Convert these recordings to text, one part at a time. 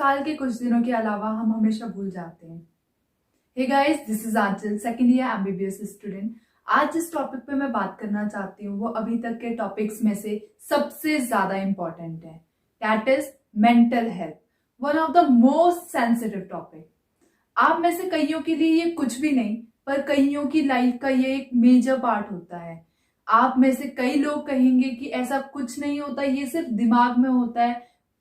साल के कुछ दिनों के अलावा हम हमेशा भूल जाते हैं। Hey guys, this is Aanchal, second year MBBS student. आज जिस टॉपिक पे मैं बात करना चाहती हूँ वो अभी तक के टॉपिक्स में से सबसे ज्यादा इंपॉर्टेंट है। That is mental health, one of the most sensitive topic. आप में से कईयों के लिए ये कुछ भी नहीं, पर कईयों की लाइफ का ये एक मेजर पार्ट होता है। आप में से कई लोग कहेंगे कि ऐसा कुछ नहीं होता, ये सिर्फ दिमाग में होता है,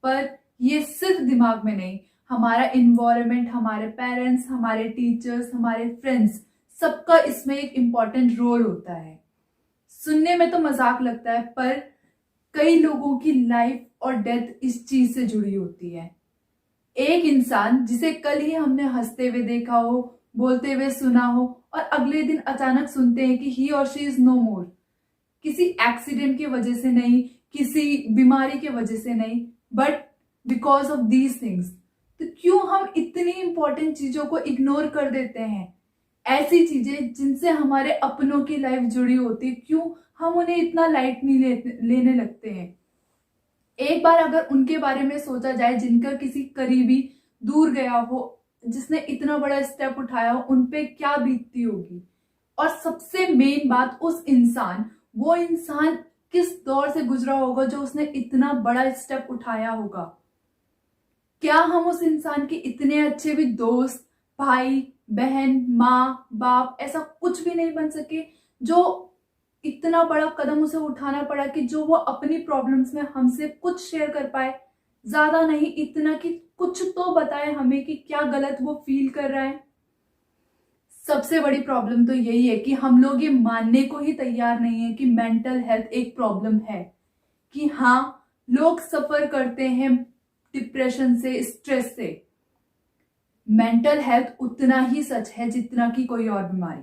पर ये सिर्फ दिमाग में नहीं, हमारा इन्वायरमेंट, हमारे पेरेंट्स, हमारे टीचर्स, हमारे फ्रेंड्स, सबका इसमें एक इम्पॉर्टेंट रोल होता है। सुनने में तो मजाक लगता है, पर कई लोगों की लाइफ और डेथ इस चीज से जुड़ी होती है। एक इंसान जिसे कल ही हमने हंसते हुए देखा हो, बोलते हुए सुना हो, और अगले दिन अचानक सुनते हैं कि ही और शी इज नो मोर। किसी एक्सीडेंट की वजह से नहीं, किसी बीमारी की वजह से नहीं, but because of these things. तो क्यों हम इतनी इंपॉर्टेंट चीजों को इग्नोर कर देते हैं? ऐसी चीजें जिनसे हमारे अपनों की लाइफ जुड़ी होती है, क्यों हम उन्हें इतना लाइट नहीं लेने लगते हैं? एक बार अगर उनके बारे में सोचा जाए जिनका किसी करीबी दूर गया हो, जिसने इतना बड़ा स्टेप उठाया हो, उनपे क्या बीतती होगी। और सबसे मेन बात, वो इंसान किस दौर से गुजरा होगा जो उसने इतना बड़ा स्टेप उठाया होगा। क्या हम उस इंसान के इतने अच्छे भी दोस्त, भाई, बहन, माँ, बाप ऐसा कुछ भी नहीं बन सके जो इतना बड़ा कदम उसे उठाना पड़ा कि जो वो अपनी प्रॉब्लम्स में हमसे कुछ शेयर कर पाए? ज्यादा नहीं, इतना कि कुछ तो बताए हमें कि क्या गलत वो फील कर रहा है। सबसे बड़ी प्रॉब्लम तो यही है कि हम लोग ये मानने को ही तैयार नहीं है कि मेंटल हेल्थ एक प्रॉब्लम है। कि हाँ, लोग सफर करते हैं डिप्रेशन से, स्ट्रेस से। मेंटल हेल्थ उतना ही सच है जितना कि कोई और बीमारी।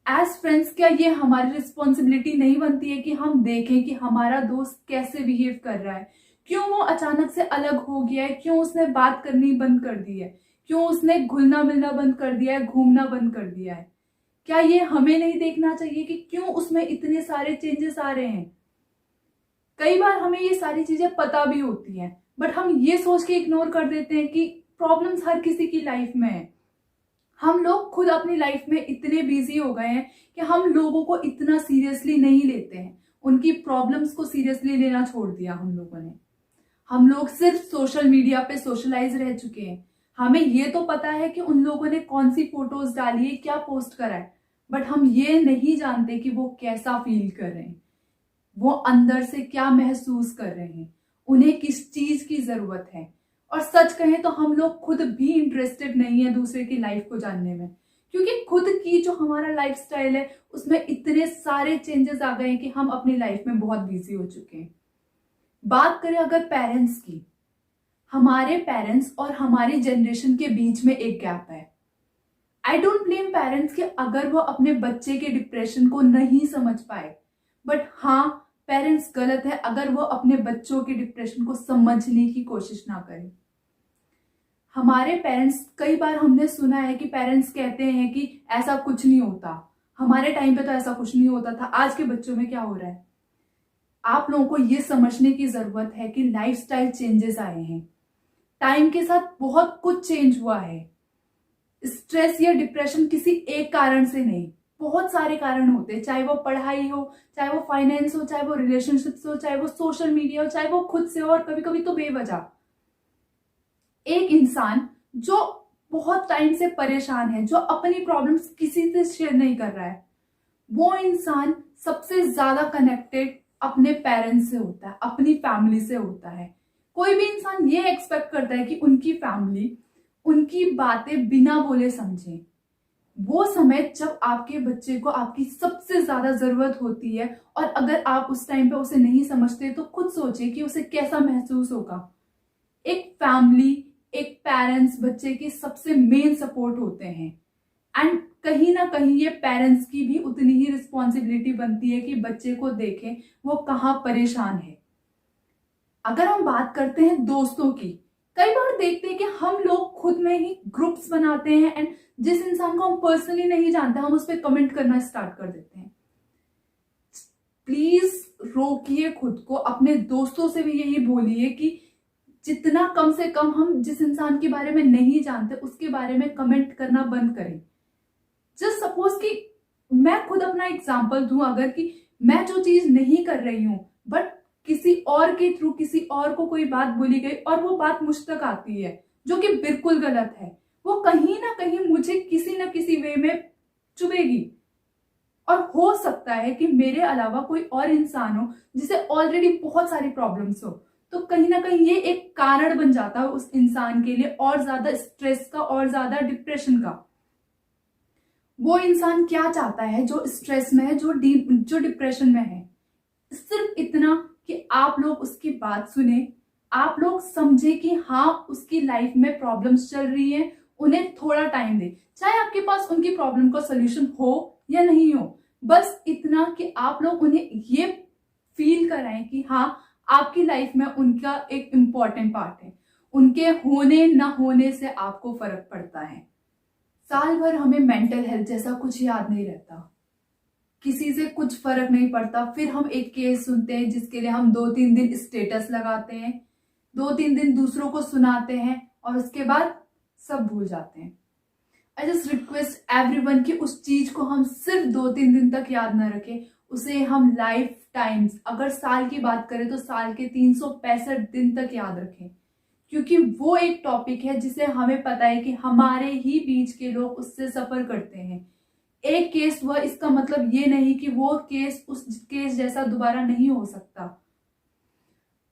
एज फ्रेंड्स, क्या ये हमारी रिस्पॉन्सिबिलिटी नहीं बनती है कि हम देखें कि हमारा दोस्त कैसे बिहेव कर रहा है? क्यों वो अचानक से अलग हो गया है? क्यों उसने बात करनी बंद कर दी है? क्यों उसने घुलना मिलना बंद कर दिया है, घूमना बंद कर दिया है? क्या ये हमें नहीं देखना चाहिए कि क्यों उसमें इतने सारे चेंजेस आ रहे हैं? कई बार हमें ये सारी चीजें पता भी होती हैं, बट हम ये सोच के इग्नोर कर देते हैं कि प्रॉब्लम्स हर किसी की लाइफ में है। हम लोग खुद अपनी लाइफ में इतने बिजी हो गए हैं कि हम लोगों को इतना सीरियसली नहीं लेते हैं। उनकी प्रॉब्लम्स को सीरियसली लेना छोड़ दिया हम लोगों ने। हम लोग सिर्फ सोशल मीडिया पे सोशलाइज रह चुके हैं। हमें ये तो पता है कि उन लोगों ने कौन सी फोटोज डाली है, क्या पोस्ट करा है, बट हम ये नहीं जानते कि वो कैसा फील कर रहे हैं, वो अंदर से क्या महसूस कर रहे हैं, उन्हें किस चीज की जरूरत है। और सच कहें तो हम लोग खुद भी इंटरेस्टेड नहीं है दूसरे की लाइफ को जानने में, क्योंकि खुद की जो हमारा लाइफस्टाइल है उसमें इतने सारे चेंजेस आ गए हैं कि हम अपनी लाइफ में बहुत बिजी हो चुके हैं। बात करें अगर पेरेंट्स की, हमारे पेरेंट्स और हमारी जनरेशन के बीच में एक गैप है। आई डोंट ब्लेम पेरेंट्स कि अगर वो अपने बच्चे के डिप्रेशन को नहीं समझ पाए, बट हाँ, पेरेंट्स गलत है अगर वो अपने बच्चों के डिप्रेशन को समझने की कोशिश ना करें। हमारे पेरेंट्स, कई बार हमने सुना है कि पेरेंट्स कहते हैं कि ऐसा कुछ नहीं होता, हमारे टाइम पे तो ऐसा कुछ नहीं होता था, आज के बच्चों में क्या हो रहा है? आप लोगों को ये समझने की जरूरत है कि लाइफस्टाइल चेंजेस आए हैं, टाइम के साथ बहुत कुछ चेंज हुआ है। स्ट्रेस या डिप्रेशन किसी एक कारण से नहीं, बहुत सारे कारण होते हैं, चाहे वो पढ़ाई हो, चाहे वो फाइनेंस हो, चाहे वो रिलेशनशिप्स हो, चाहे वो सोशल मीडिया हो, चाहे वो खुद से हो, और कभी कभी तो बेवजह। एक इंसान जो बहुत टाइम से परेशान है, जो अपनी प्रॉब्लम्स किसी से शेयर नहीं कर रहा है, वो इंसान सबसे ज्यादा कनेक्टेड अपने पेरेंट्स से होता है, अपनी फैमिली से होता है। कोई भी इंसान ये एक्सपेक्ट करता है कि उनकी फैमिली उनकी बातें बिना बोले समझे। वो समय जब आपके बच्चे को आपकी सबसे ज्यादा जरूरत होती है, और अगर आप उस टाइम पे उसे नहीं समझते तो खुद सोचिए कि उसे कैसा महसूस होगा। एक फैमिली, एक पेरेंट्स बच्चे की सबसे मेन सपोर्ट होते हैं, एंड कहीं ना कहीं ये पेरेंट्स की भी उतनी ही रिस्पॉन्सिबिलिटी बनती है कि बच्चे को देखें वो कहाँ परेशान है। अगर हम बात करते हैं दोस्तों की, कई बार देखते हैं कि हम लोग खुद में ही ग्रुप्स बनाते हैं, एंड जिस इंसान को हम पर्सनली नहीं जानते हम उस पर कमेंट करना स्टार्ट कर देते हैं। प्लीज रोकिए खुद को, अपने दोस्तों से भी यही बोलिए कि जितना कम से कम हम जिस इंसान के बारे में नहीं जानते उसके बारे में कमेंट करना बंद करें। जस्ट सपोज कि मैं खुद अपना एग्जांपल दूं, अगर कि मैं जो चीज नहीं कर रही हूं बट किसी और के थ्रू किसी और को कोई बात बोली गई और वो बात मुझ तक आती है जो कि बिल्कुल गलत है, वो कहीं ना कहीं मुझे किसी ना किसी वे में चुभेगी। और हो सकता है कि मेरे अलावा कोई और इंसान हो जिसे ऑलरेडी बहुत सारी प्रॉब्लम्स हो, तो कहीं ना कहीं ये एक कारण बन जाता है उस इंसान के लिए और ज्यादा स्ट्रेस का और ज्यादा डिप्रेशन का। वो इंसान क्या चाहता है जो स्ट्रेस में है, जो डिप्रेशन में है? सिर्फ इतना कि आप लोग उसकी बात सुने, आप लोग समझे कि हाँ उसकी लाइफ में प्रॉब्लम्स चल रही हैं, उन्हें थोड़ा टाइम दे, चाहे आपके पास उनकी प्रॉब्लम का सोल्यूशन हो या नहीं हो। बस इतना कि आप लोग उन्हें ये फील कराएं कि हाँ आपकी लाइफ में उनका एक इम्पॉर्टेंट पार्ट है, उनके होने ना होने से आपको फर्क पड़ता है। साल भर हमें मेंटल हेल्थ जैसा कुछ याद नहीं रहता, किसी से कुछ फर्क नहीं पड़ता, फिर हम एक केस सुनते हैं जिसके लिए हम 2-3 दिन स्टेटस लगाते हैं, 2-3 दिन दूसरों को सुनाते हैं और उसके बाद सब भूल जाते हैं। आई जस्ट रिक्वेस्ट एवरीवन कि उस चीज को हम सिर्फ 2-3 दिन तक याद ना रखें, उसे हम लाइफ टाइम्स, अगर साल की बात करें तो साल के 365 दिन तक याद रखें, क्योंकि वो एक टॉपिक है जिसे हमें पता है कि हमारे ही बीच के लोग उससे सफर करते हैं। एक केस हुआ इसका मतलब ये नहीं कि वो केस उस केस जैसा दोबारा नहीं हो सकता।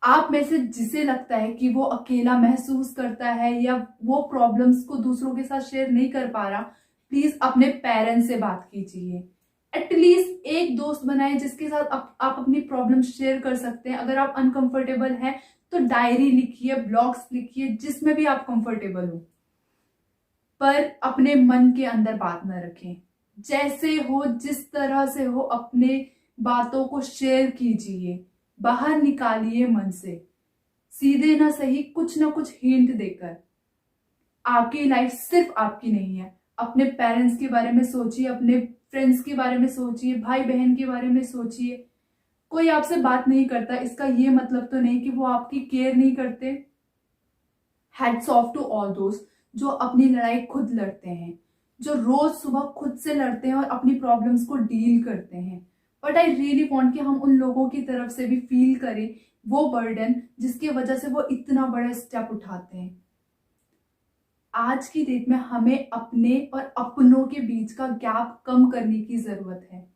आप में से जिसे लगता है कि वो अकेला महसूस करता है या वो प्रॉब्लम्स को दूसरों के साथ शेयर नहीं कर पा रहा, प्लीज अपने पेरेंट्स से बात कीजिए। एटलीस्ट एक दोस्त बनाए जिसके साथ आप अपनी प्रॉब्लम शेयर कर सकते हैं। अगर आप अनकंफर्टेबल हैं तो डायरी लिखिए, ब्लॉग्स लिखिए, जिसमें भी आप कंफर्टेबल हो, पर अपने मन के अंदर बात न रखें। जैसे हो, जिस तरह से हो, अपने बातों को शेयर कीजिए, बाहर निकालिए मन से, सीधे ना सही कुछ ना कुछ हिंट देकर। आपकी लाइफ सिर्फ आपकी नहीं है। अपने पेरेंट्स के बारे में सोचिए, अपने फ्रेंड्स के बारे में सोचिए, भाई बहन के बारे में सोचिए। कोई आपसे बात नहीं करता इसका ये मतलब तो नहीं कि वो आपकी केयर नहीं करते। हैट्स ऑफ टू ऑल दोस्त जो अपनी लड़ाई खुद लड़ते हैं, जो रोज सुबह खुद से लड़ते हैं और अपनी प्रॉब्लम्स को डील करते हैं। बट आई रियली वांट कि हम उन लोगों की तरफ से भी फील करें वो बर्डन जिसकी वजह से वो इतना बड़ा स्टेप उठाते हैं। आज की डेट में हमें अपने और अपनों के बीच का गैप कम करने की जरूरत है।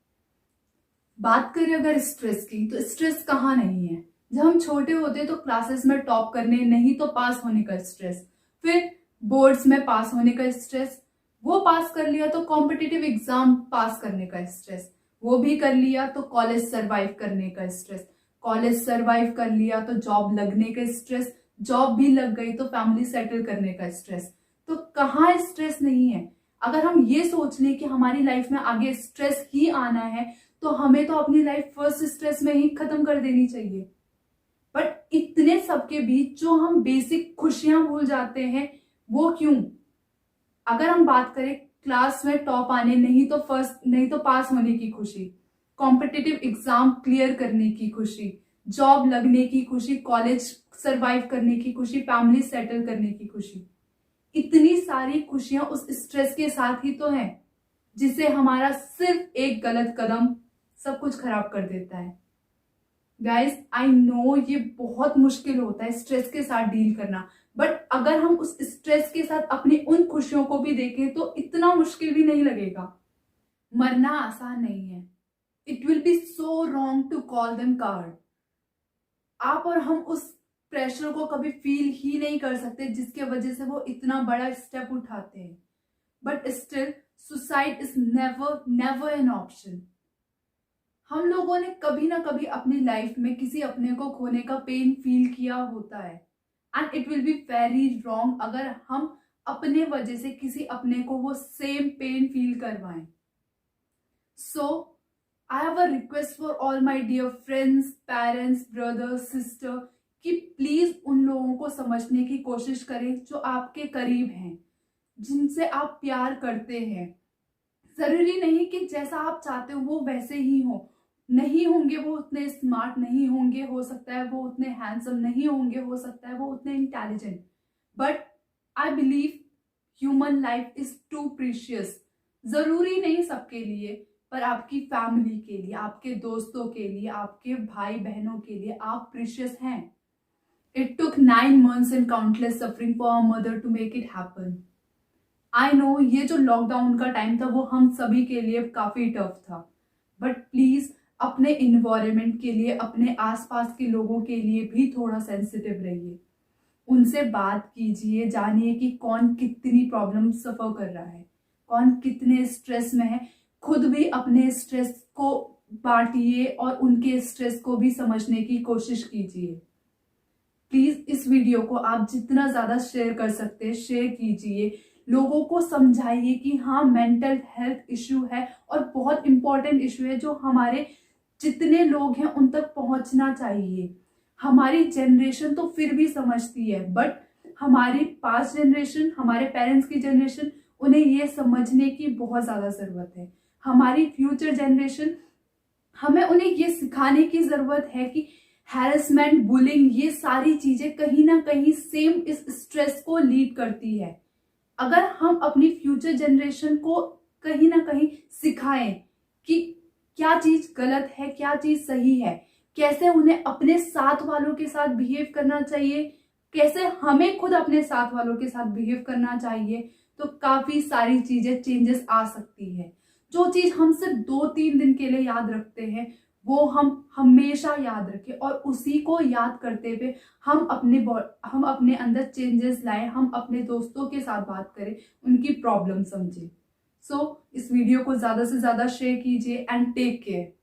बात करें अगर स्ट्रेस की, तो स्ट्रेस कहाँ नहीं है। जब हम छोटे होते तो क्लासेस में टॉप करने, नहीं तो पास होने का स्ट्रेस, फिर बोर्ड्स में पास होने का स्ट्रेस, वो पास कर लिया तो कॉम्पिटिटिव एग्जाम पास करने का स्ट्रेस, वो भी कर लिया तो कॉलेज सरवाइव करने का स्ट्रेस, कॉलेज सरवाइव कर लिया तो जॉब लगने का स्ट्रेस, जॉब भी लग गई तो फैमिली सेटल करने का स्ट्रेस। तो कहाँ स्ट्रेस नहीं है? अगर हम ये सोच लें कि हमारी लाइफ में आगे स्ट्रेस ही आना है तो हमें तो अपनी लाइफ फर्स्ट स्ट्रेस में ही खत्म कर देनी चाहिए। बट इतने सबके बीच जो हम बेसिक खुशियां भूल जाते हैं, वो क्यों? अगर हम बात करें क्लास में टॉप आने, नहीं तो पास होने की खुशी, कॉम्पिटिटिव एग्जाम क्लियर करने की खुशी, जॉब लगने की खुशी, कॉलेज सरवाइव करने की खुशी, फैमिली सेटल करने की खुशी, इतनी सारी खुशियां उस स्ट्रेस के साथ ही तो है जिसे हमारा सिर्फ एक गलत कदम सब कुछ खराब कर देता है। गाइस आई नो ये बहुत मुश्किल होता है स्ट्रेस के साथ डील करना, बट अगर हम उस स्ट्रेस के साथ अपनी उन खुशियों को भी देखें तो इतना मुश्किल भी नहीं लगेगा। मरना आसान नहीं है। It will be so wrong to call them card. आप और हम उस प्रेशर को कभी फील ही नहीं कर सकते जिसके वजह से वो इतना बड़ा स्टेप उठाते हैं। But still suicide is never never an option. हम लोगों ने कभी ना कभी अपनी लाइफ में किसी अपने को खोने का पेन फील किया होता है, and it will be very wrong अगर हम अपने वजह से किसी अपने को वो सेम पेन फील करवाएं। So I have a request for all my dear friends, parents, brothers, sister कि प्लीज उन लोगों को समझने की कोशिश करें जो आपके करीब हैं, जिनसे आप प्यार करते हैं। जरूरी नहीं कि जैसा आप चाहते हो वो वैसे ही हो, नहीं होंगे, वो उतने स्मार्ट नहीं होंगे, हो सकता है वो उतने हैंडसम नहीं होंगे, हो सकता है वो उतने intelligent, but I believe human life is too precious. जरूरी नहीं सबके लिए, पर आपकी फैमिली के लिए, आपके दोस्तों के लिए, आपके भाई बहनों के लिए आप प्रीशियस हैं। It took 9 months and countless suffering for a mother to make it happen. I know ये जो लॉकडाउन का टाइम था वो हम सभी के लिए काफी टफ था, बट प्लीज अपने इन्वायरमेंट के लिए, अपने आसपास के लोगों के लिए भी थोड़ा सेंसिटिव रहिए। उनसे बात कीजिए, जानिए कि कौन कितनी प्रॉब्लम सफर कर रहा है, कौन कितने स्ट्रेस में है। खुद भी अपने स्ट्रेस को बांटिए और उनके स्ट्रेस को भी समझने की कोशिश कीजिए। प्लीज इस वीडियो को आप जितना ज्यादा शेयर कर सकते हैं शेयर कीजिए, लोगों को समझाइए कि हाँ मेंटल हेल्थ इश्यू है और बहुत इंपॉर्टेंट इश्यू है जो हमारे जितने लोग हैं उन तक पहुंचना चाहिए। हमारी जनरेशन तो फिर भी समझती है, बट हमारी पास्ट जनरेशन, हमारे पेरेंट्स की जनरेशन, उन्हें ये समझने की बहुत ज्यादा जरूरत है। हमारी फ्यूचर जनरेशन, हमें उन्हें ये सिखाने की जरूरत है कि हैरेसमेंट, बुलिंग, ये सारी चीजें कहीं ना कहीं सेम इस स्ट्रेस को लीड करती है। अगर हम अपनी फ्यूचर जनरेशन को कहीं ना कहीं सिखाएं कि क्या चीज गलत है, क्या चीज सही है, कैसे उन्हें अपने साथ वालों के साथ बिहेव करना चाहिए, कैसे हमें खुद अपने साथ वालों के साथ बिहेव करना चाहिए, तो काफी सारी चीजें चेंजेस आ सकती है। जो चीज हम सिर्फ 2-3 दिन के लिए याद रखते हैं वो हम हमेशा याद रखें और उसी को याद करते हुए हम अपने अंदर चेंजेस लाएं, हम अपने दोस्तों के साथ बात करें, उनकी प्रॉब्लम समझें। सो इस वीडियो को ज्यादा से ज्यादा शेयर कीजिए एंड टेक केयर।